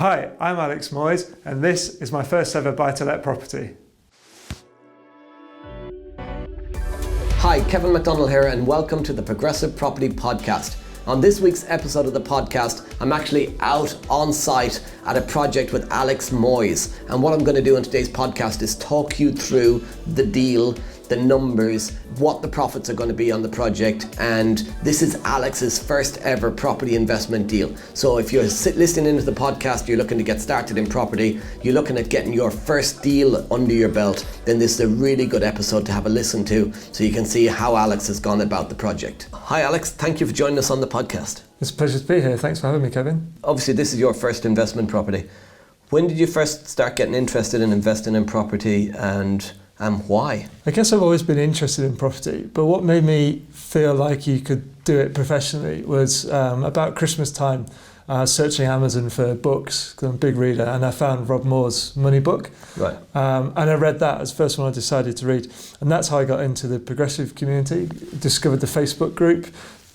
Hi, I'm Alex Moyes, and this is my first ever buy-to-let property. Hi, Kevin McDonald here, and welcome to the Progressive Property Podcast. On this week's episode of the podcast, I'm actually out on site at a project with Alex Moyes. And what I'm going to do in today's podcast is talk you through the deal, the numbers, what the profits are going to be on the project, and this is Alex's first ever property investment deal. So if you're listening into the podcast, you're looking to get started in property, you're looking at getting your first deal under your belt, then this is a really good episode to have a listen to so you can see how Alex has gone about the project. Hi Alex, thank you for joining us on the podcast. It's a pleasure to be here. Thanks for having me, Kevin. Obviously this is your first investment property. When did you first start getting interested in investing in property, and why? I guess I've always been interested in property, but what made me feel like you could do it professionally was about Christmas time. I was searching Amazon for books, because I'm a big reader, and I found Rob Moore's Money book. Right. And I read that as the first one I decided to read. And that's how I got into the progressive community, discovered the Facebook group,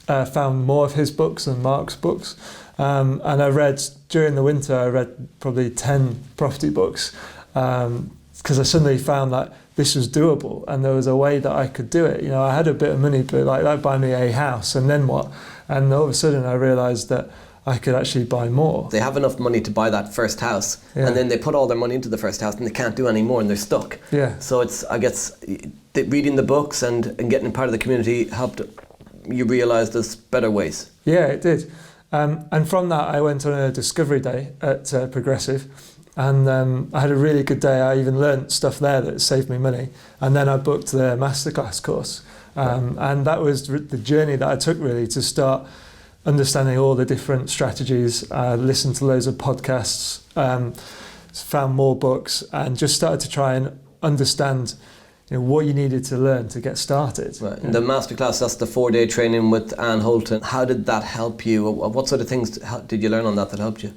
found more of his books and Mark's books. And I read, during the winter, I read probably 10 property books, because I suddenly found that this was doable and there was a way that I could do it. You know, I had a bit of money, but like that'd buy me a house, and then what? And all of a sudden I realised that I could actually buy more. They have enough money to buy that first house, and then they put all their money into the first house and they can't do any more and they're stuck. Yeah. So it's, I guess, reading the books and getting part of the community helped you realise there's better ways. Yeah, it did. And from that I went on a discovery day at Progressive. And I had a really good day. I even learnt stuff there that saved me money. And then I booked the masterclass course. And that was the journey that I took really to start understanding all the different strategies. I listened to loads of podcasts, found more books, and just started to try and understand what you needed to learn to get started. Right. And the masterclass, that's the 4-day training with Anne Holton. How did that help you? What sort of things did you learn on that helped you?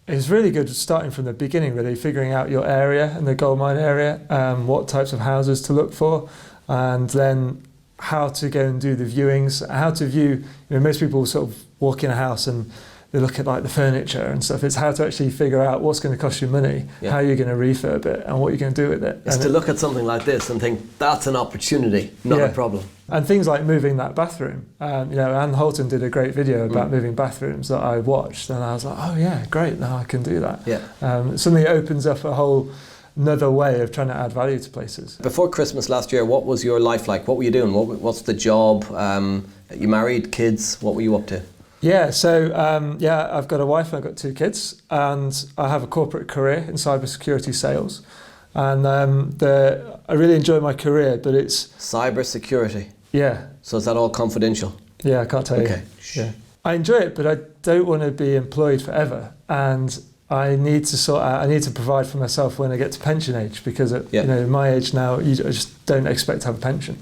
It's really good starting from the beginning, really, figuring out your area and the goldmine area, what types of houses to look for, and then how to go and do the viewings, how to view. Most people sort of walk in a house and they look at like the furniture and stuff. It's how to actually figure out what's going to cost you money, how you're going to refurb it, and what you're going to do with it. It's to look at something like this and think, that's an opportunity, not a problem. And things like moving that bathroom. Anne Holton did a great video about moving bathrooms that I watched, and I was like, oh yeah, great, now I can do that. Yeah. Suddenly it opens up a whole another way of trying to add value to places. Before Christmas last year, what was your life like? What were you doing? What's the job? You married, kids? What were you up to? Yeah, so I've got a wife and I've got 2 kids, and I have a corporate career in cybersecurity sales. And I really enjoy my career, but it's... Cybersecurity? Yeah. So is that all confidential? Yeah, I can't tell you. Okay. Yeah. I enjoy it, but I don't want to be employed forever. And I need to provide for myself when I get to pension age, because at my age now, I just don't expect to have a pension.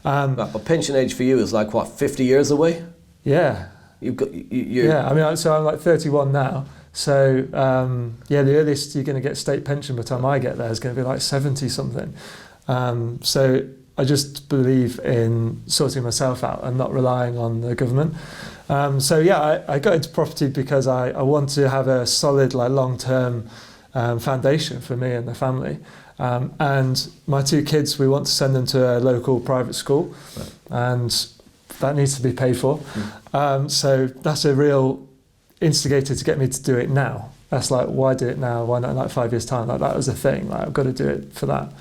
But pension age for you is like, what, 50 years away? Yeah. So I'm like 31 now. So the earliest you're going to get state pension by the time I get there is going to be like 70 something. So I just believe in sorting myself out and not relying on the government. I got into property because I want to have a solid, like, long-term foundation for me and the family. And my 2 kids, we want to send them to a local private school, and that needs to be paid for. So that's a real instigator to get me to do it now. That's like, why do it now? Why not in like 5 years' time? Like, that was the thing. Like, I've got to do it for that.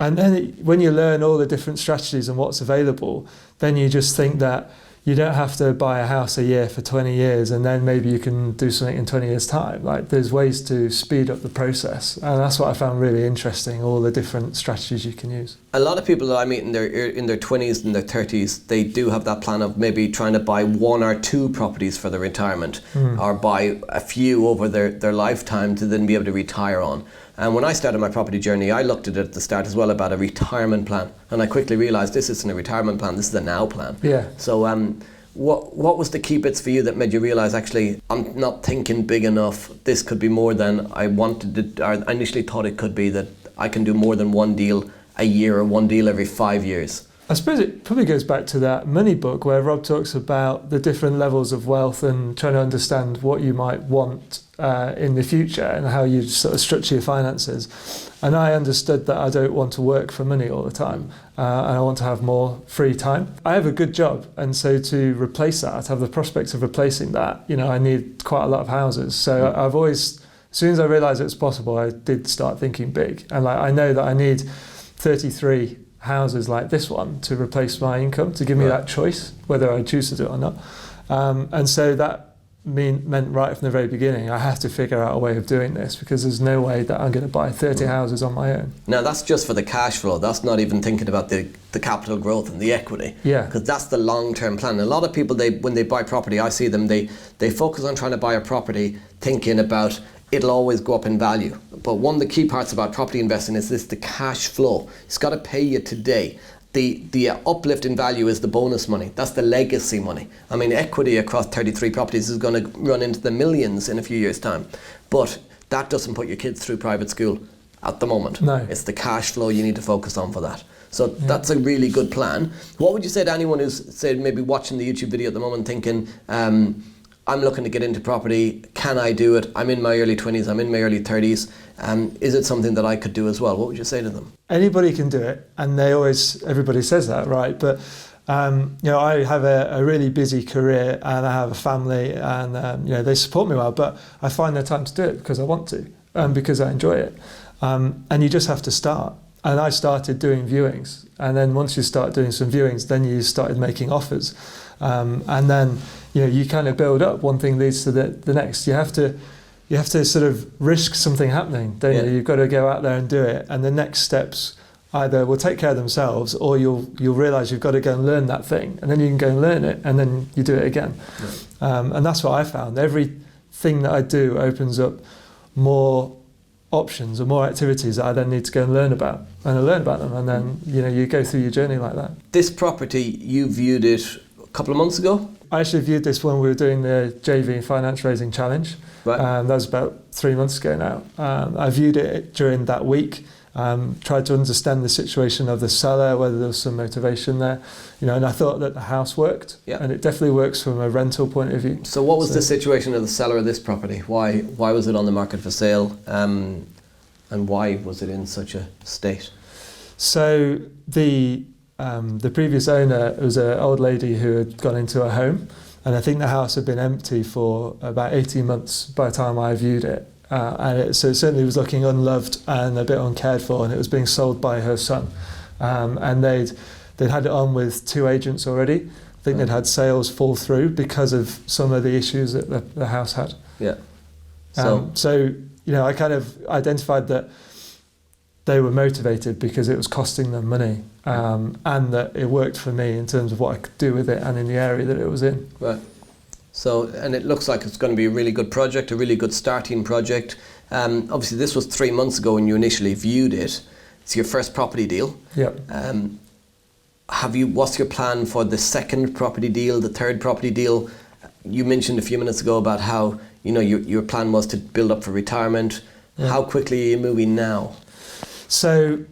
And then when you learn all the different strategies and what's available, then you just think that you don't have to buy a house a year for 20 years and then maybe you can do something in 20 years' time. Like, there's ways to speed up the process. And that's what I found really interesting, all the different strategies you can use. A lot of people that I meet in their 20s and their 30s, they do have that plan of maybe trying to buy 1 or 2 properties for their retirement, or buy a few over their lifetime to then be able to retire on. And when I started my property journey, I looked at it at the start as well about a retirement plan. And I quickly realised this isn't a retirement plan, this is a now plan. Yeah. So what was the key bits for you that made you realise, actually, I'm not thinking big enough, this could be more than I wanted it, or I initially thought it could be, that I can do more than 1 deal a year or 1 deal every 5 years? I suppose it probably goes back to that money book where Rob talks about the different levels of wealth and trying to understand what you might want in the future and how you sort of structure your finances. And I understood that I don't want to work for money all the time, and I want to have more free time. I have a good job, and so to replace that, to have the prospect of replacing that, I need quite a lot of houses. So I've always, as soon as I realised it was possible, I did start thinking big. And I know that I need 33 houses like this one to replace my income, to give me that choice, whether I choose to do it or not. And so that meant right from the very beginning, I have to figure out a way of doing this, because there's no way that I'm going to buy 30 houses on my own. Now that's just for the cash flow. That's not even thinking about the capital growth and the equity. Yeah. Because that's the long-term plan. A lot of people, when they buy property, I see them, they focus on trying to buy a property thinking about it'll always go up in value. But one of the key parts about property investing is the cash flow. It's got to pay you today. The uplift in value is the bonus money. That's the legacy money. I mean, equity across 33 properties is going to run into the millions in a few years' time. But that doesn't put your kids through private school at the moment. No. It's the cash flow you need to focus on for that. So that's a really good plan. What would you say to anyone who's, say, maybe watching the YouTube video at the moment thinking, I'm looking to get into property, can I do it? I'm in my early 20s, I'm in my early 30s. Is it something that I could do as well? What would you say to them? Anybody can do it, and everybody says that, right? But I have a really busy career, and I have a family, and they support me well, but I find the time to do it because I want to, and because I enjoy it. And you just have to start. And I started doing viewings, and then once you start doing some viewings, then you started making offers, and then you kind of build up. One thing leads to the next. You have to sort of risk something happening, don't you? You've got to go out there and do it, and the next steps either will take care of themselves, or you'll realise you've got to go and learn that thing, and then you can go and learn it, and then you do it again. And that's what I found. Everything that I do opens up more options or more activities that I then need to go and learn about, and I learn about them, and then you go through your journey like that. This property, you viewed it a couple of months ago? I actually viewed this when we were doing the JV Finance Raising Challenge. Right. That was about 3 months ago now. I viewed it during that week, tried to understand the situation of the seller, whether there was some motivation there, and I thought that the house worked, and it definitely works from a rental point of view. So what was the situation of the seller of this property? Why was it on the market for sale, and why was it in such a state? So the previous owner was an old lady who had gone into her home, and I think the house had been empty for about 18 months by the time I viewed it. So it certainly was looking unloved and a bit uncared for, and it was being sold by her son. And they'd had it on with 2 agents already. I think they'd had sales fall through because of some of the issues that the house had. Yeah. So I kind of identified that they were motivated because it was costing them money, and that it worked for me in terms of what I could do with it and in the area that it was in. Right. So, and it looks like it's going to be a really good project, a really good starting project. Obviously, this was 3 months ago when you initially viewed it. It's your first property deal. Yeah. What's your plan for the second property deal, the third property deal? You mentioned a few minutes ago about how your plan was to build up for retirement. Yeah. How quickly are you moving now? So,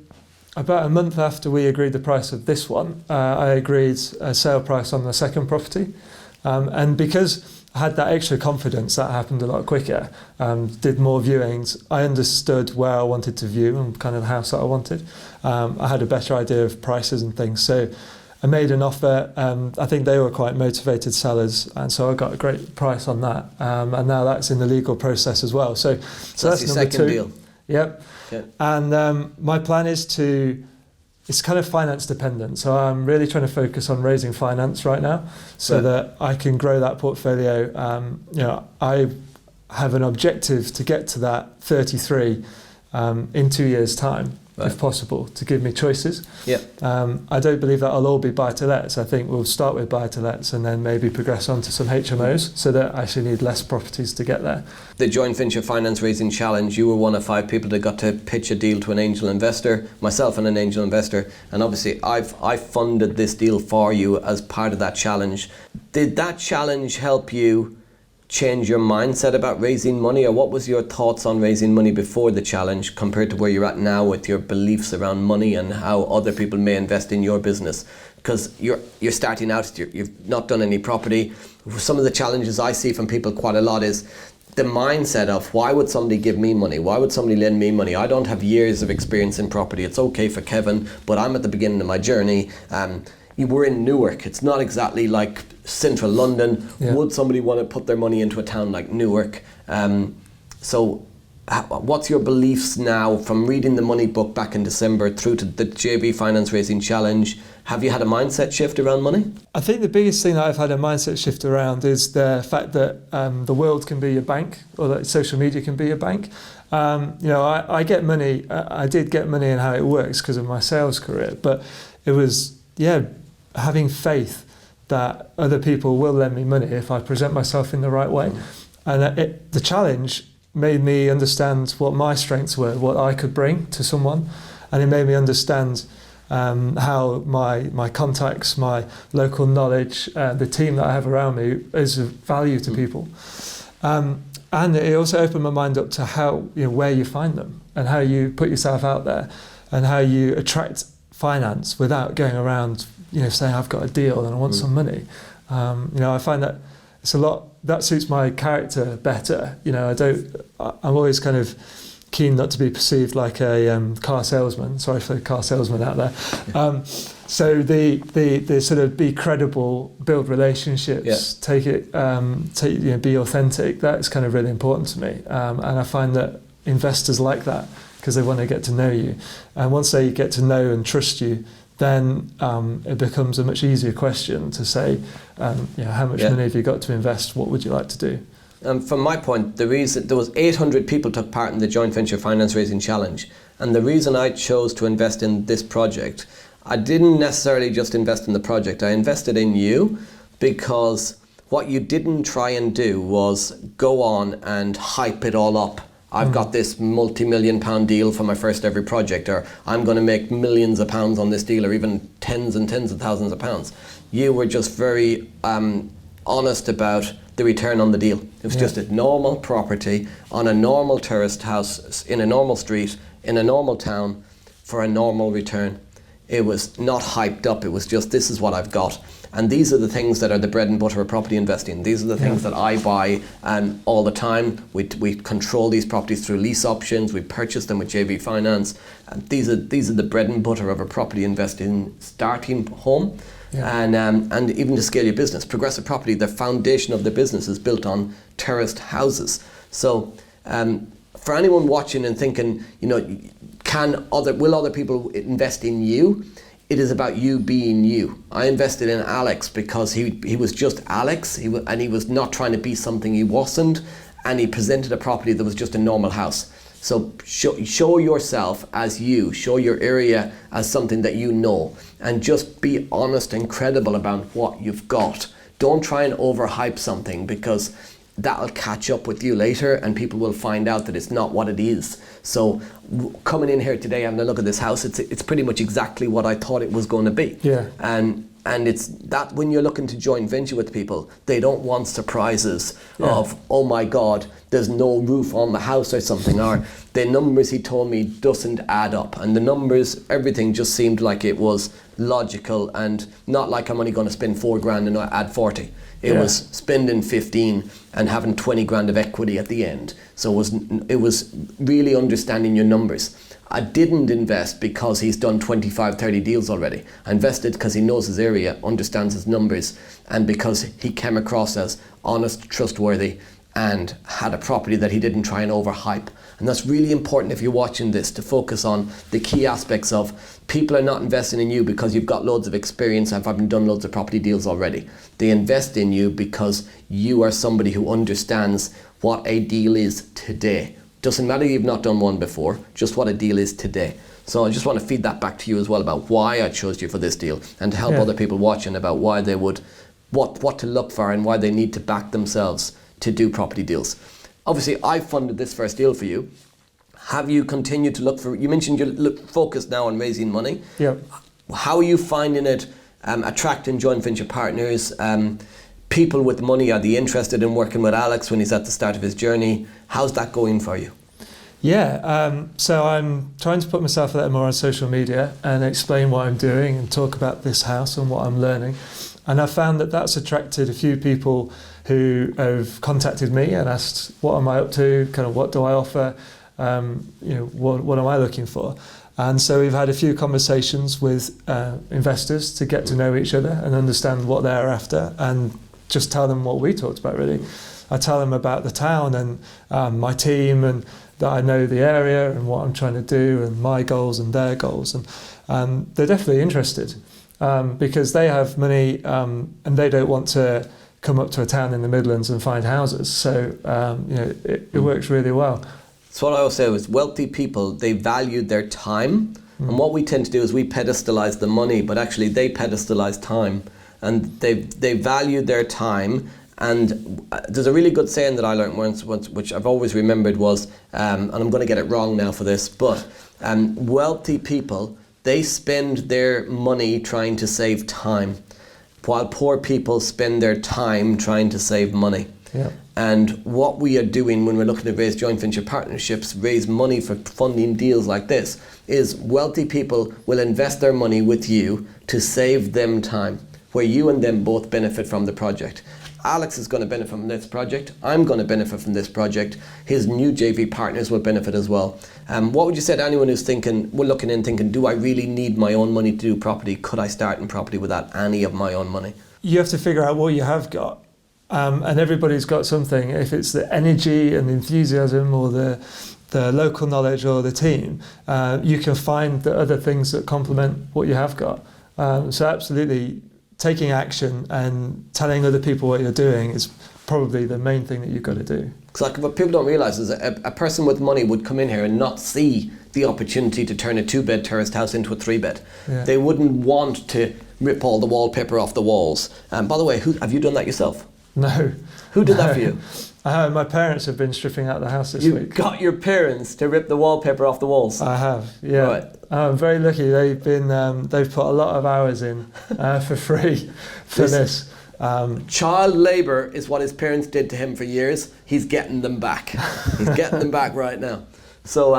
about a month after we agreed the price of this one, I agreed a sale price on the second property. And because I had that extra confidence, that happened a lot quicker, did more viewings, I understood where I wanted to view and kind of the house that I wanted. I had a better idea of prices and things. So I made an offer. I think they were quite motivated sellers, and so I got a great price on that. And now that's in the legal process as well. So that's your number second 2. deal? Yep. Okay. And my plan is it's kind of finance dependent. So I'm really trying to focus on raising finance right now so that I can grow that portfolio. I have an objective to get to that 33 in 2 years' time, if possible, to give me choices. I don't believe that I'll all be buy-to-lets. I think we'll start with buy-to-lets and then maybe progress on to some HMOs, so that I actually need less properties to get there. The Joint Venture Finance Raising Challenge, you were one of 5 people that got to pitch a deal to an angel investor, myself and an angel investor, and obviously I funded this deal for you as part of that challenge. Did that challenge help you change your mindset about raising money, or what was your thoughts on raising money before the challenge compared to where you're at now with your beliefs around money and how other people may invest in your business? Because you're starting out, you've not done any property. Some of the challenges I see from people quite a lot is the mindset of, why would somebody give me money? Why would somebody lend me money? I don't have years of experience in property. It's okay for Kevin, but I'm at the beginning of my journey. We're in Newark. It's not exactly like central London. Yeah. Would somebody want to put their money into a town like Newark? So what's your beliefs now from reading the money book back in December through to the JV Finance Raising Challenge? Have you had a mindset shift around money? I think the biggest thing that I've had a mindset shift around is the fact that the world can be your bank, or that social media can be your bank. I get money. I did get money and how it works because of my sales career, but it was, having faith that other people will lend me money if I present myself in the right way. And the challenge made me understand what my strengths were, what I could bring to someone, and it made me understand how my contacts, my local knowledge, the team that I have around me is of value to people. And it also opened my mind up to how, where you find them and how you put yourself out there and how you attract finance without going around, saying I've got a deal and I want some money. I find that it's a lot, that suits my character better. I'm always kind of keen not to be perceived like a car salesman. Sorry for the car salesman out there. So the sort of be credible, build relationships, be authentic. That's kind of really important to me. And I find that investors like that because they want to get to know you. And once they get to know and trust you, then it becomes a much easier question to say, how much money have you got to invest? What would you like to do? From my point, the reason there was 800 people took part in the Joint Venture Finance Raising Challenge, and the reason I chose to invest in this project, I didn't necessarily just invest in the project. I invested in you because what you didn't try and do was go on and hype it all up. I've got this multi-million pound deal for my first ever project, or I'm going to make millions of pounds on this deal, or even tens and tens of thousands of pounds. You were just very honest about the return on the deal. It was just a normal property on a normal tourist house in a normal street in a normal town for a normal return. It was not hyped up. It was just, this is what I've got. And these are the things that are the bread and butter of property investing. These are the things that I buy all the time. We control these properties through lease options. We purchase them with JV Finance. And these are the bread and butter of a property investing starting home. And even to scale your business. Progressive Property, the foundation of the business is built on terraced houses. So for anyone watching and thinking, will other people invest in you? It is about you being you. I invested in Alex because he was just Alex, and he was not trying to be something he wasn't, and he presented a property that was just a normal house. So show yourself as you, show your area as something that you know, and just be honest and credible about what you've got. Don't try and overhype something, because that'll catch up with you later and people will find out that it's not what it is. So coming in here today, having a look at this house, it's pretty much exactly what I thought it was going to be. And it's that when you're looking to joint venture with people, they don't want surprises of, oh my God, there's no roof on the house or something, or the numbers he told me doesn't add up. And the numbers, everything just seemed like it was logical and not like I'm only going to spend $4,000 and add 40. It was spending 15 and having 20 grand of equity at the end. So it was really understanding your numbers. I didn't invest because he's done 25, 30 deals already. I invested because he knows his area, understands his numbers, and because he came across as honest, trustworthy, and had a property that he didn't try and overhype. And that's really important if you're watching this, to focus on the key aspects of people are not investing in you because you've got loads of experience and having done loads of property deals already. They invest in you because you are somebody who understands what a deal is today. Doesn't matter you've not done one before, just what a deal is today. So I just want to feed that back to you as well about why I chose you for this deal, and to help other people watching about why they would, what to look for and why they need to back themselves to do property deals. Obviously, I funded this first deal for you. Have you continued to look for, you mentioned you're focused now on raising money. Yeah. How are you finding it attracting joint venture partners? people with money, are they interested in working with Alex when he's at the start of his journey? How's that going for you? Yeah, so I'm trying to put myself out there more on social media and explain what I'm doing and talk about this house and what I'm learning. And I found that that's attracted a few people who have contacted me and asked, what am I up to? Kind of what do I offer? What am I looking for? And so we've had a few conversations with investors to get to know each other and understand what they're after and just tell them what we talked about, really. I tell them about the town and my team and that I know the area and what I'm trying to do and my goals and their goals. And they're definitely interested because they have money and they don't want to come up to a town in the Midlands and find houses. So, it works really well. So what I always say is wealthy people, they value their time. And what we tend to do is we pedestalize the money, but actually they pedestalize time. And they value their time. And there's a really good saying that I learned once which I've always remembered was, and I'm going to get it wrong now for this, but wealthy people, they spend their money trying to save time, while poor people spend their time trying to save money. Yeah. And what we are doing when we're looking to raise joint venture partnerships, raise money for funding deals like this, is wealthy people will invest their money with you to save them time, where you and them both benefit from the project. Alex is going to benefit from this project. I'm going to benefit from this project. His new JV partners will benefit as well. What would you say to anyone who's looking in thinking, do I really need my own money to do property? Could I start in property without any of my own money? You have to figure out what you have got. And everybody's got something. If it's the energy and the enthusiasm or the local knowledge or the team, you can find the other things that complement what you have got. So absolutely, taking action and telling other people what you're doing is probably the main thing that you've got to do. Because what people don't realise is a person with money would come in here and not see the opportunity to turn a 2-bed terraced house into a 3-bed. Yeah. They wouldn't want to rip all the wallpaper off the walls. By the way, have you done that yourself? No. Who did that for you? My parents have been stripping out the house this week. You got your parents to rip the wallpaper off the walls? I have, yeah. Right. I'm very lucky. They've put a lot of hours in for free for this. Child labour is what his parents did to him for years. He's getting them back. He's getting them back right now. So,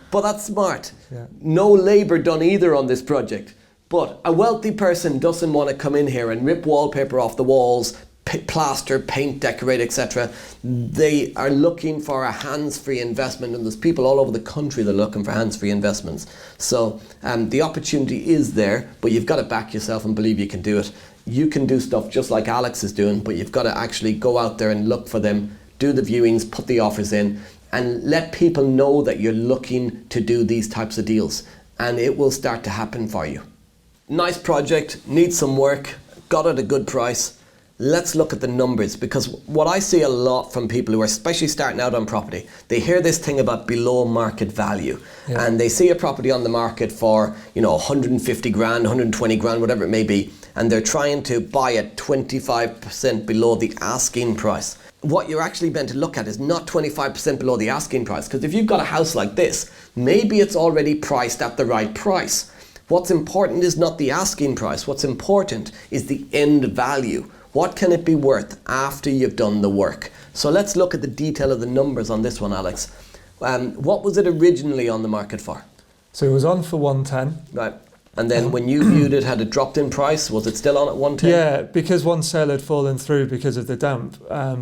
but that's smart. Yeah. No labour done either on this project. But a wealthy person doesn't want to come in here and rip wallpaper off the walls, plaster, paint, decorate, etc. They are looking for a hands-free investment, and there's people all over the country that are looking for hands-free investments. So the opportunity is there, but you've got to back yourself and believe you can do it. You can do stuff just like Alex is doing, but you've got to actually go out there and look for them, do the viewings, put the offers in, and let people know that you're looking to do these types of deals, and it will start to happen for you. Nice project, needs some work, got at a good price. Let's look at the numbers, because what I see a lot from people who are especially starting out on property, they hear this thing about below market value. Yeah. And they see a property on the market for 150 grand, 120 grand, whatever it may be, and they're trying to buy at 25% below the asking price. What you're actually meant to look at is not 25% below the asking price, because if you've got a house like this, maybe it's already priced at the right price. What's important is not the asking price. What's important is the end value. What can it be worth after you've done the work? So let's look at the detail of the numbers on this one, Alex. What was it originally on the market for? So it was on for 110. Right. And then when you viewed it, had it dropped in price? Was it still on at 110? Yeah, because one sale had fallen through because of the damp.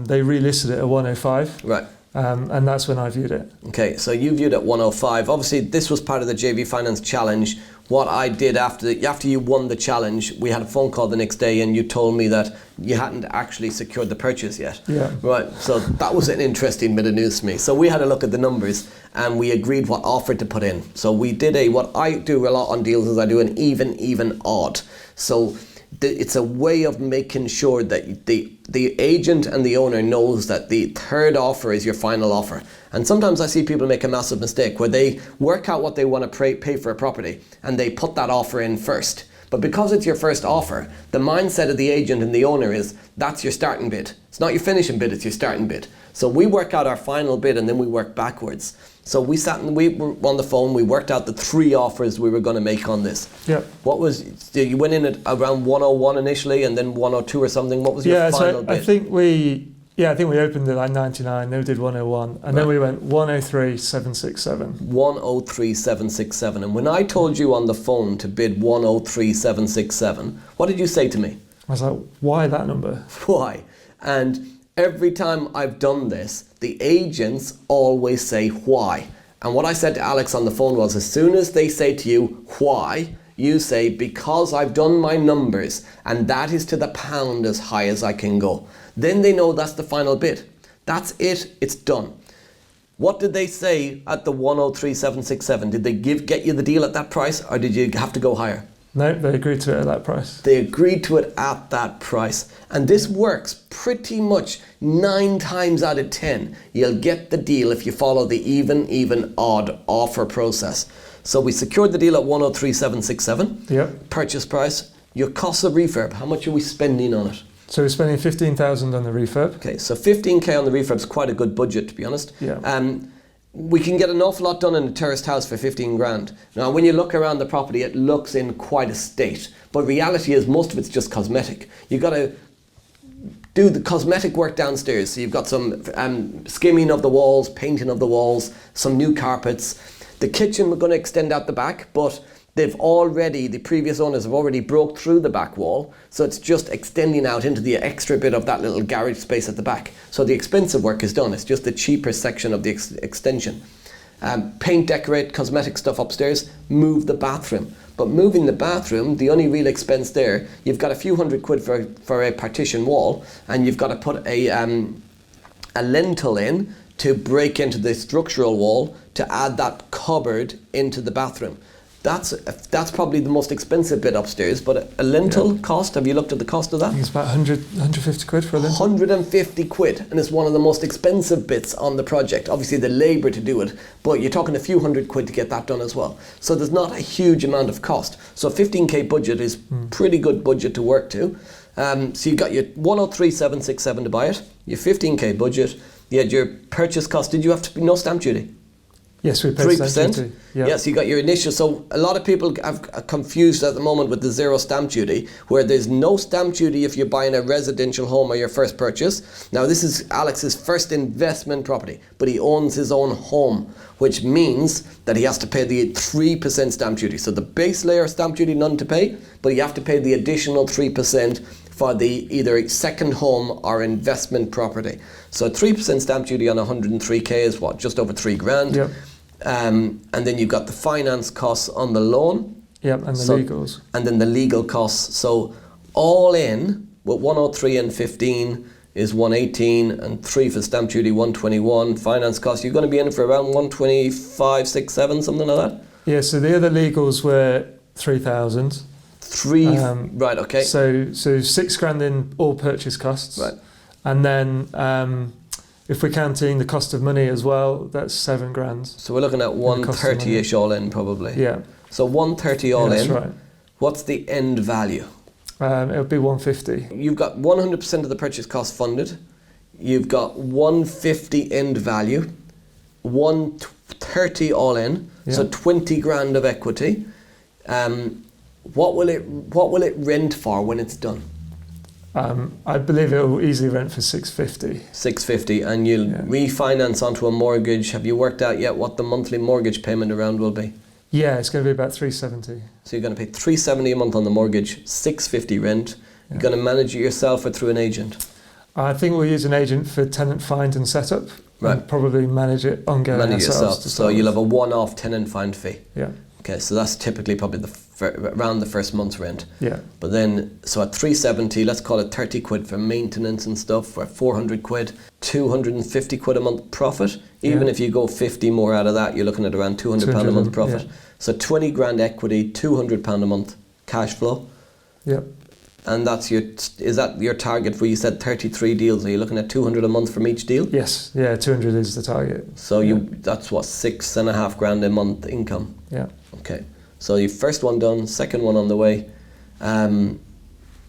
They relisted it at 105. Right. And that's when I viewed it. Okay, so you viewed at 105. Obviously, this was part of the JV Finance Challenge. What I did after you won the challenge, we had a phone call the next day and you told me that you hadn't actually secured the purchase yet. Yeah. Right, so that was an interesting bit of news to me. So we had a look at the numbers and we agreed what offer to put in. So we did what I do a lot on deals is I do an even, odd. So it's a way of making sure that the agent and the owner knows that the third offer is your final offer. And sometimes I see people make a massive mistake where they work out what they want to pay for a property and they put that offer in first. But because it's your first offer, the mindset of the agent and the owner is that's your starting bid. It's not your finishing bid, it's your starting bid. So we work out our final bid and then we work backwards. So we sat and we were on the phone, we worked out the 3 offers we were going to make on this. Yeah. What was, you went in at around 101 initially and then 102 or something. What was your final bid? I think we opened at like 99, then we did 101, and then we went 103,767. 103,767. And when I told you on the phone to bid 103,767, what did you say to me? I was like, why that number? Why? And every time I've done this, the agents always say why. And what I said to Alex on the phone was, as soon as they say to you why, you say, because I've done my numbers and that is to the pound as high as I can go. Then they know that's the final bid. That's it, it's done. What did they say at the 103,767? Did they get you the deal at that price, or did you have to go higher? No, they agreed to it at that price. They agreed to it at that price. And this works pretty much 9 times out of 10. You'll get the deal if you follow the even, odd offer process. So we secured the deal at 103,767. Yep. Purchase price. Your cost of refurb, how much are we spending on it? So we're spending 15,000 on the refurb. Okay, so 15k on the refurb is quite a good budget, to be honest. Yeah. We can get an awful lot done in a terraced house for 15 grand. Now, when you look around the property, it looks in quite a state. But reality is most of it's just cosmetic. You've got to do the cosmetic work downstairs. So you've got some skimming of the walls, painting of the walls, some new carpets. The kitchen, we're going to extend out the back, but the previous owners have already broke through the back wall, so it's just extending out into the extra bit of that little garage space at the back. So the expensive work is done, it's just the cheaper section of the extension. Paint, decorate, cosmetic stuff upstairs, move the bathroom. But moving the bathroom, the only real expense there, you've got a few £100 for a partition wall, and you've got to put a lintel in to break into the structural wall to add that cupboard into the bathroom. That's probably the most expensive bit upstairs, but a lintel cost, have you looked at the cost of that? I think it's about 150 quid for a lintel. 150 quid, and it's one of the most expensive bits on the project. Obviously the labour to do it, but you're talking a few £100 to get that done as well. So there's not a huge amount of cost. So 15k budget is pretty good budget to work to. So you've got your 103,767 to buy it, your 15k budget, you had your purchase cost. Did you have to no stamp duty? Yes, we paid 3%. Yeah. Yes, you got your initial. So a lot of people have confused at the moment with the 0 stamp duty, where there's no stamp duty if you're buying a residential home or your first purchase. Now, this is Alex's first investment property, but he owns his own home, which means that he has to pay the 3% stamp duty. So the base layer stamp duty, none to pay, but you have to pay the additional 3% for the either second home or investment property. So 3% stamp duty on 103k is what, just over 3 grand. Yep. And then you've got the finance costs on the loan. Yep, and the legals. And then the legal costs. So all in, with 103 and 15 is 118, and 3 for stamp duty, 121. Finance costs, you're going to be in for around 125, 6, 7, something like that? Yeah, so the other legals were 3,000. Right, okay. So 6 grand in all purchase costs. Right. And then if we're counting the cost of money as well, that's 7 grand. So we're looking at 130-ish all in, probably. Yeah. So 130 all in. That's right. What's the end value? It'll be 150. You've got 100% of the purchase cost funded. You've got 150 end value, 130 all in. Yeah. So 20 grand of equity. What will it rent for when it's done? I believe it will easily rent for 650. 650, and you'll refinance onto a mortgage. Have you worked out yet what the monthly mortgage payment around will be? Yeah, it's going to be about 370. So you're going to pay 370 a month on the mortgage, 650 rent. You're going to manage it yourself or through an agent? I think we'll use an agent for tenant find and setup. Right. And probably manage it ongoing ourselves. So you'll have a one-off tenant find fee. Yeah. Okay, so that's typically probably around the first month's rent. Yeah. But then, so at 370, let's call it 30 quid for maintenance and stuff, for 400 quid, 250 quid a month profit. Even if you go 50 more out of that, you're looking at around £200 a month profit. Yeah. So 20 grand equity, £200 a month cash flow. Yep. And is that your target where you said 33 deals? Are you looking at 200 a month from each deal? Yes, yeah, 200 is the target. So that's what, 6.5 grand a month income? Yeah. Okay. So your first one done, second one on the way.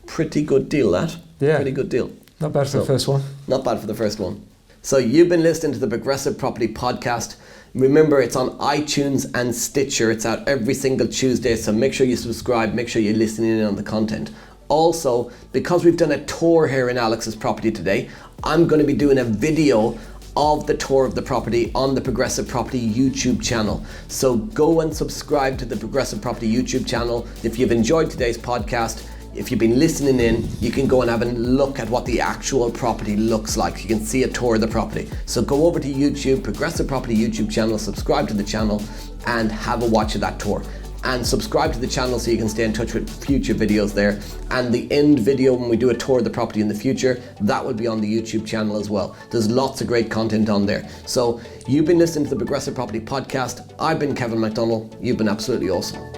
Pretty good deal, that. Yeah. Pretty good deal. Not bad for the first one. Not bad for the first one. So you've been listening to the Progressive Property Podcast. Remember, it's on iTunes and Stitcher. It's out every single Tuesday, so make sure you subscribe, make sure you're listening in on the content. Also, because we've done a tour here in Alex's property today, I'm going to be doing a video of the tour of the property on the Progressive Property YouTube channel. So go and subscribe to the Progressive Property YouTube channel. If you've enjoyed today's podcast, if you've been listening in, you can go and have a look at what the actual property looks like. You can see a tour of the property. So go over to YouTube, Progressive Property YouTube channel, subscribe to the channel and have a watch of that tour. And subscribe to the channel so you can stay in touch with future videos there. And the end video, when we do a tour of the property in the future, that will be on the YouTube channel as well. There's lots of great content on there. So you've been listening to the Progressive Property Podcast. I've been Kevin McDonald. You've been absolutely awesome.